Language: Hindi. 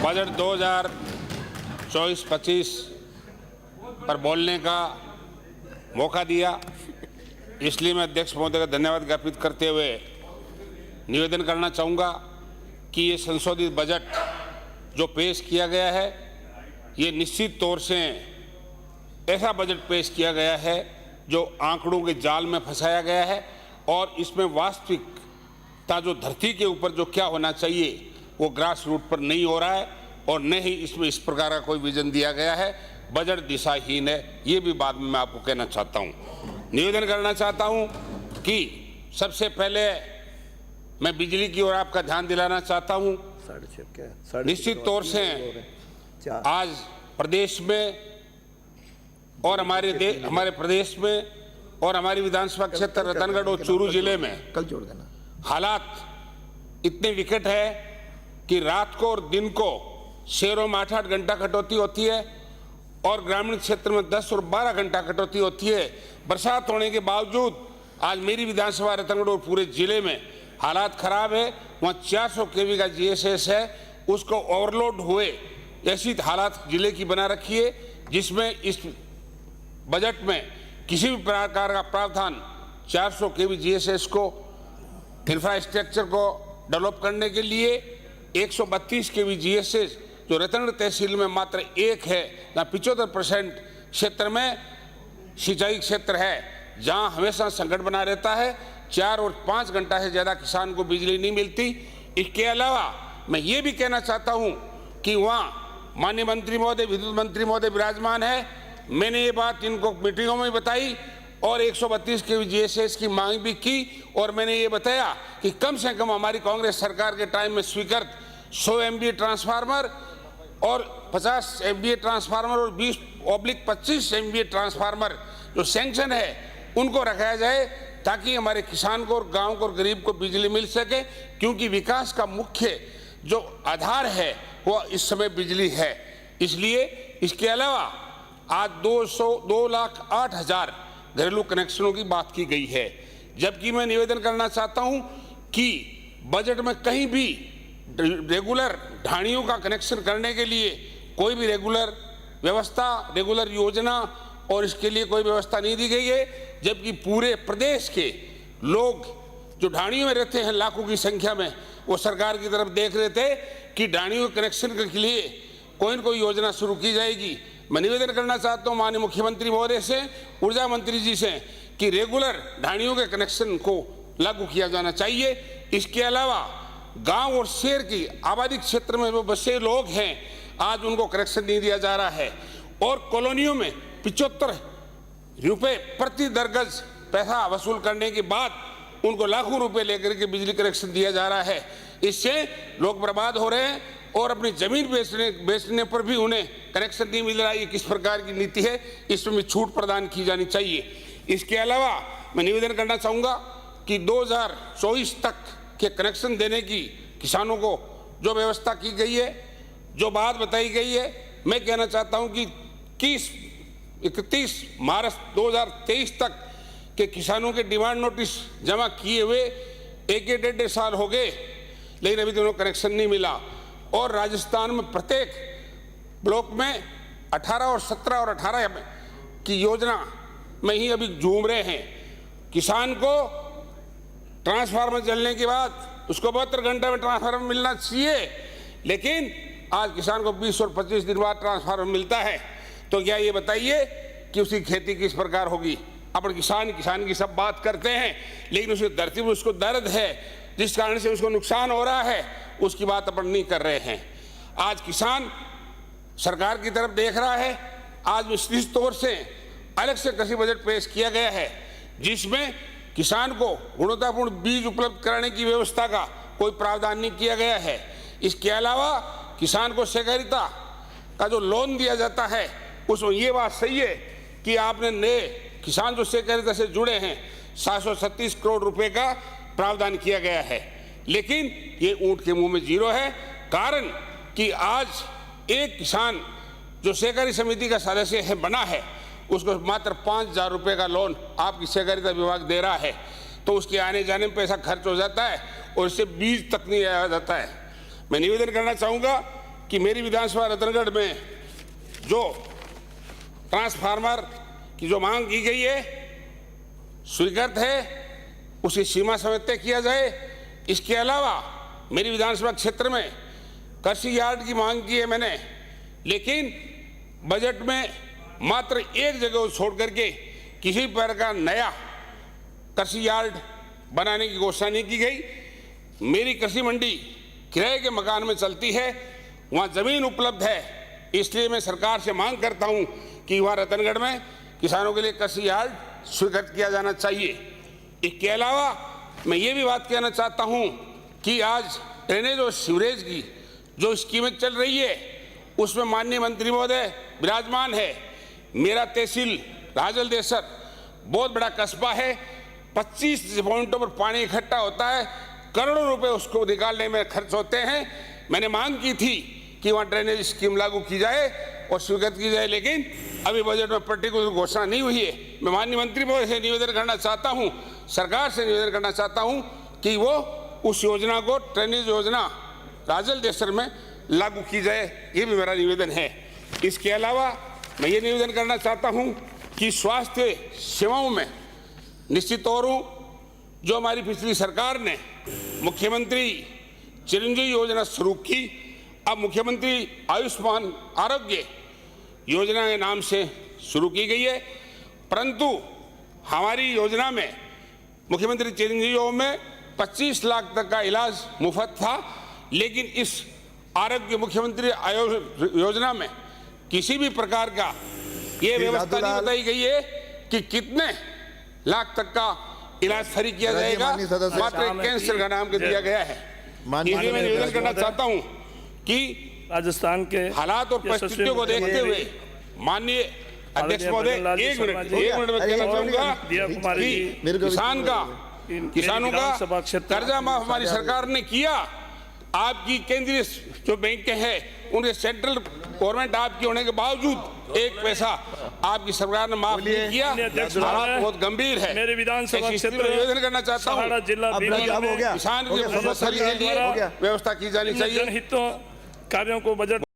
बजट 2024-25 पर बोलने का मौका दिया, इसलिए मैं अध्यक्ष महोदय का धन्यवाद ज्ञापित करते हुए निवेदन करना चाहूँगा कि ये संशोधित बजट जो पेश किया गया है, ये निश्चित तौर से ऐसा बजट पेश किया गया है जो आंकड़ों के जाल में फंसाया गया है और इसमें वास्तविकता जो धरती के ऊपर जो क्या होना चाहिए वो ग्रास रूट पर नहीं हो रहा है और न ही इसमें इस प्रकार का कोई विजन दिया गया है। बजट दिशाहीन है, ये भी बात में मैं आपको कहना चाहता हूँ। निवेदन करना चाहता हूँ कि सबसे पहले मैं बिजली की ओर आपका ध्यान दिलाना चाहता हूँ। निश्चित तौर से आज प्रदेश में और हमारे प्रदेश में और हमारी विधानसभा क्षेत्र रतनगढ़ और चूरू जिले में कल जोड़ देना हालात इतने विकट है कि रात को और दिन को शहरों में 8-8 घंटा कटौती होती है और ग्रामीण क्षेत्र में 10 और 12 घंटा कटौती होती है। बरसात होने के बावजूद आज मेरी विधानसभा रतनगढ़ और पूरे जिले में हालात खराब है। वहाँ 400 केवी का जीएसएस है, उसको ओवरलोड हुए ऐसी हालात जिले की बना रखी है, जिसमें इस बजट में किसी भी प्रकार का प्रावधान 400 केवी जीएसएस को इंफ्रास्ट्रक्चर को डेवलप करने के लिए 132 केवी जीएसएस जो रतनगढ़ तहसील में मात्र एक है, जहाँ 75% क्षेत्र में सिंचाई क्षेत्र है, जहाँ हमेशा संकट बना रहता है। 4 और 5 घंटा से ज़्यादा किसान को बिजली नहीं मिलती। इसके अलावा मैं ये भी कहना चाहता हूँ कि वहाँ माननीय मंत्री महोदय, विद्युत मंत्री महोदय विराजमान है। मैंने ये बात इनको मीटिंगों में बताई और 132 केवी जीएसएस की मांग भी की और मैंने ये बताया कि कम से कम हमारी कांग्रेस सरकार के टाइम में स्वीकृत 100 MVA ट्रांसफार्मर और 50 MVA ट्रांसफार्मर और 20/25 MVA ट्रांसफार्मर जो सैंक्शन है उनको रखाया जाए, ताकि हमारे किसान को और गांव को और गरीब को बिजली मिल सके, क्योंकि विकास का मुख्य जो आधार है वो इस समय बिजली है। इसलिए इसके अलावा आज 2,08,000 घरेलू कनेक्शनों की बात की गई है, जबकि मैं निवेदन करना चाहता हूं कि बजट में कहीं भी रेगुलर ढाणियों का कनेक्शन करने के लिए कोई भी रेगुलर व्यवस्था, रेगुलर योजना और इसके लिए कोई व्यवस्था नहीं दी गई है, जबकि पूरे प्रदेश के लोग जो ढाणियों में रहते हैं लाखों की संख्या में, वो सरकार की तरफ देख रहे थे कि ढाणियों के कनेक्शन के लिए कोई न कोई योजना शुरू की जाएगी। मैं निवेदन करना चाहता हूँ माननीय मुख्यमंत्री महोदय से, ऊर्जा मंत्री जी से, कि रेगुलर ढाणियों के कनेक्शन को लागू किया जाना चाहिए। इसके अलावा गांव और शहर की आबादी क्षेत्र में जो बसे लोग हैं, आज उनको कनेक्शन नहीं दिया जा रहा है और कॉलोनियों में 75 रुपये प्रति दरगज पैसा वसूल करने के बाद उनको लाखों रुपए लेकर के बिजली कनेक्शन दिया जा रहा है। इससे लोग बर्बाद हो रहे हैं और अपनी जमीन बेचने पर भी उन्हें कनेक्शन नहीं मिल रहा है। ये किस प्रकार की नीति है, इसमें छूट प्रदान की जानी चाहिए। इसके अलावा मैं निवेदन करना चाहूँगा कि 2024 तक के कनेक्शन देने की किसानों को जो व्यवस्था की गई है, जो बात बताई गई है, मैं कहना चाहता हूँ कि 31 मार्च 2023 तक के किसानों के डिमांड नोटिस जमा किए हुए 1-1.5 साल हो गए, लेकिन अभी दोनों कनेक्शन नहीं मिला। और राजस्थान में प्रत्येक ब्लॉक में 18 और 17 और 18 की योजना में ही अभी झूम रहे हैं। किसान को ट्रांसफार्मर जलने के बाद उसको 72 घंटे में ट्रांसफार्मर मिलना चाहिए, लेकिन आज किसान को 20 और 25 दिन बाद ट्रांसफार्मर मिलता है। तो क्या ये बताइए कि उसकी खेती किस प्रकार होगी। अपन किसान की सब बात करते हैं, लेकिन उसकी धरती में उसको दर्द है, जिस कारण से उसको नुकसान हो रहा है, उसकी बात अपन नहीं कर रहे हैं। आज किसान सरकार की तरफ देख रहा है। आज विस्तृत तौर से अलग से कृषि बजट पेश किया गया है, जिसमें किसान को गुणवत्तापूर्ण बीज उपलब्ध कराने की व्यवस्था का कोई प्रावधान नहीं किया गया है। इसके अलावा किसान को सहकारिता का जो लोन दिया जाता है, उसमें ये बात सही है कि आपने नए किसान जो सहकारिता से जुड़े हैं 736 करोड़ रुपए का प्रावधान किया गया है, लेकिन ये ऊंट के मुंह में जीरो है। कारण कि आज एक किसान जो सहकारी समिति का सदस्य है बना है, उसको मात्र 5,000 रुपये का लोन आपकी सहकारिता विभाग दे रहा है, तो उसके आने जाने में पैसा खर्च हो जाता है और इससे बीज तक नहीं आया जाता है। मैं निवेदन करना चाहूँगा कि मेरी विधानसभा रतनगढ़ में जो ट्रांसफार्मर की जो मांग की गई है स्वीकृत है, उसी सीमा समय तय किया जाए। इसके अलावा मेरी विधानसभा क्षेत्र में कृषि यार्ड की मांग की है मैंने, लेकिन बजट में मात्र एक जगह छोड़ करके किसी प्रकार का नया कृषि यार्ड बनाने की घोषणा नहीं की गई। मेरी कृषि मंडी किराए के मकान में चलती है, वहाँ जमीन उपलब्ध है, इसलिए मैं सरकार से मांग करता हूँ कि वहाँ रतनगढ़ में किसानों के लिए कृषि यार्ड स्वीकृत किया जाना चाहिए। इसके अलावा मैं ये भी बात कहना चाहता हूँ कि आज ड्रेनेज और सीवरेज की जो स्कीमें चल रही है उसमें माननीय मंत्री महोदय विराजमान है। मेरा तहसील राजलदेसर बहुत बड़ा कस्बा है, 25 पॉइंटों पर पानी इकट्ठा होता है, करोड़ों रुपए उसको निकालने में खर्च होते हैं। मैंने मांग की थी कि वहाँ ड्रेनेज स्कीम लागू की जाए और स्वीकृत की जाए, लेकिन अभी बजट में पर्टिकुलर घोषणा नहीं हुई है। मैं माननीय मंत्री महोदय से निवेदन करना चाहता हूँ, सरकार से निवेदन करना चाहता हूँ कि वो उस योजना को ड्रेनेज योजना राजलदेसर में लागू की जाए, ये भी मेरा निवेदन है। इसके अलावा मैं ये निवेदन करना चाहता हूँ कि स्वास्थ्य सेवाओं में निश्चित तौर जो हमारी पिछली सरकार ने मुख्यमंत्री चिरंजीवी योजना शुरू की, अब मुख्यमंत्री आयुष्मान आरोग्य योजना के नाम से शुरू की गई है, परंतु हमारी योजना में मुख्यमंत्री चिरंजीवी में 25 लाख तक का इलाज मुफ्त था, लेकिन इस आरोग्य मुख्यमंत्री योजना में किसी भी प्रकार का ये व्यवस्था नहीं बताई गई है कि कितने लाख तक का इलाज फ्री किया जाएगा, मात्र कैंसर का नाम दिया गया है। इसलिए मैं निवेदन करना चाहता हूं कि राजस्थान के हालात और परिस्थितियों को देखते हुए माननीय अध्यक्ष महोदय एक मिनट में कहना चाहूंगा कि किसानों का कर्जा माफ हमारी सरकार ने किया। आपकी केंद्रीय जो बैंक हैं उनके सेंट्रल गवर्नमेंट आपकी होने के बावजूद एक पैसा आपकी सरकार ने माफ नहीं किया। हालात बहुत गंभीर है। मेरे विधानसभा क्षेत्र में निवेदन करना चाहता हूँ किसान की फसल के लिए व्यवस्था की जानी चाहिए। जनहितों कार्यों को बजट